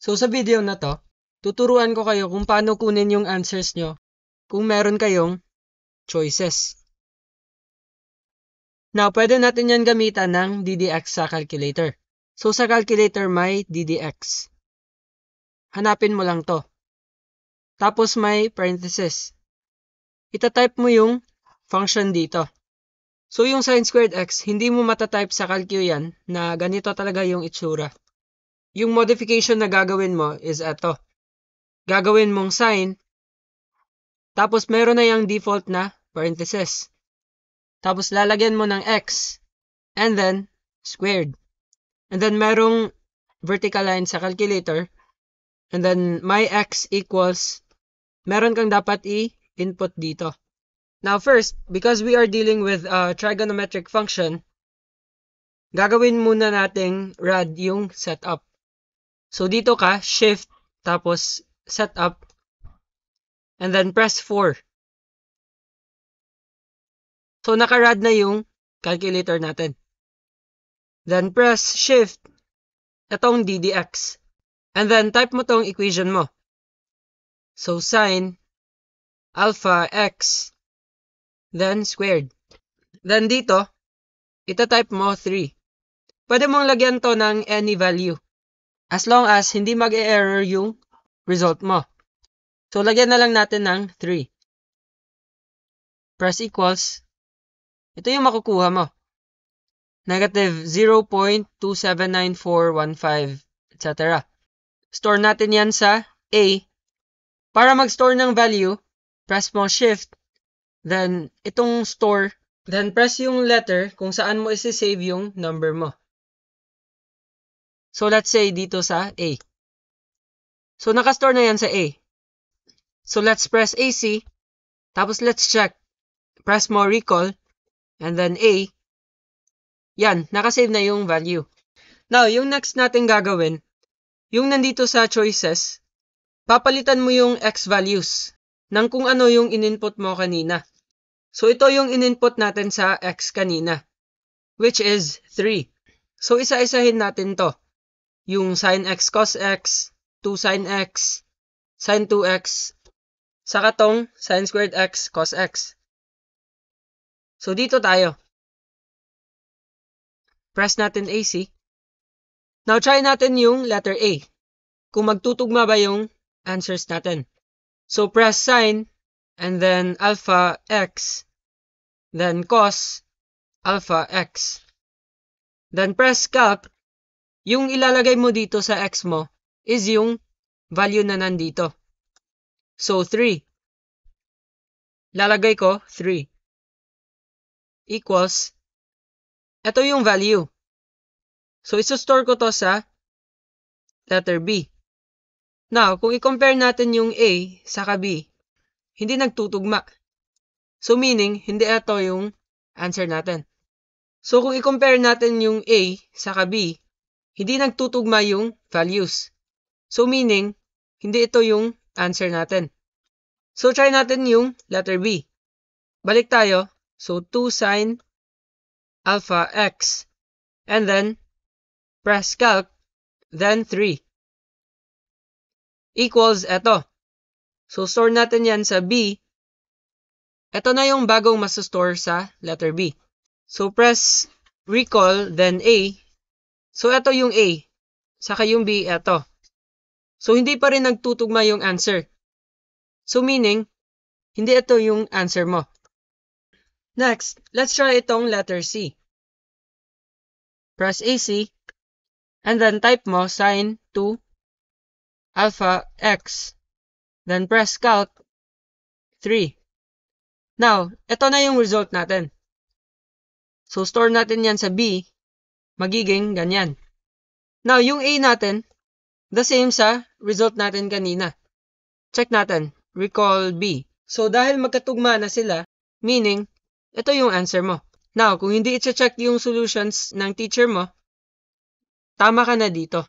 So sa video na to, tuturuan ko kayo kung paano kunin yung answers nyo kung meron kayong choices. Now, pwede natin yan gamitan ng DDX sa calculator. So sa calculator may DDX. Hanapin mo lang to. Tapos may parenthesis. Itatype mo yung function dito. So yung sin squared x, hindi mo matatype sa calcu yan na ganito talaga yung itsura. Yung modification na gagawin mo is ito. Gagawin mong sin, tapos meron na yung default na parenthesis. Tapos lalagyan mo ng x, and then squared. And then merong vertical line sa calculator, and then my x equals, meron kang dapat i-input dito. Now first, because we are dealing with a trigonometric function, gagawin muna nating rad yung setup. So dito ka, shift, tapos setup, and then press 4. So naka-rad na yung calculator natin. Then press shift, itong DDX. And then type mo tong equation mo. So sin alpha x, then squared. Then dito, itatype mo 3. Pwede mong lagyan to ng any value. As long as hindi mag-e-error yung result mo. So lagyan na lang natin ng 3. Press equals. Ito yung makukuha mo. Negative 0.279415, etc. Store natin yan sa A. Para mag-store ng value, press mo shift, then itong store, then press yung letter kung saan mo isi-save yung number mo. So let's say dito sa A. So nakastore na yan sa A. So let's press AC, tapos let's check. Press mo recall, and then A. Yan, nakasave na yung value. Now, yung next natin gagawin, yung nandito sa choices, papalitan mo yung x values ng kung ano yung in-input mo kanina. So ito yung in-input natin sa x kanina, which is 3. So isa-isahin natin to. Yung sin x cos x, 2 sin x, sin 2x, saka tong sin squared x cos x. So dito tayo. Press natin AC. Now try natin yung letter A. Kung magtutugma ba yung answers natin. So press sin, and then alpha x, then cos alpha x. Then press calc. Yung ilalagay mo dito sa x mo is yung value na nandito. So 3. Lalagay ko 3 equals, ito yung value. So isostore ko to sa letter B. Now, kung i-compare natin yung A saka B, hindi nagtutugma. So meaning, hindi ito yung answer natin. So kung i-compare natin yung A saka B, hindi nagtutugma yung values. So meaning, hindi ito yung answer natin. So try natin yung letter B. Balik tayo. So 2 sin alpha x, and then press calc, then 3 equals eto. So store natin yan sa B. Ito na yung bagong masastore sa letter B. So press recall, then A. So ito yung A. Saka yung B, eto. So hindi pa rin nagtutugma yung answer. So meaning, hindi ito yung answer mo. Next, let's try itong letter C. Press AC, and then type mo sin 2 alpha x, then press calc 3. Now, ito na yung result natin. So store natin yan sa B, magiging ganyan. Now, yung A natin, the same sa result natin kanina. Check natin, recall B. So dahil magkatugma na sila, meaning, ito yung answer mo. Now, kung hindi i-check yung solutions ng teacher mo, tama ka na dito.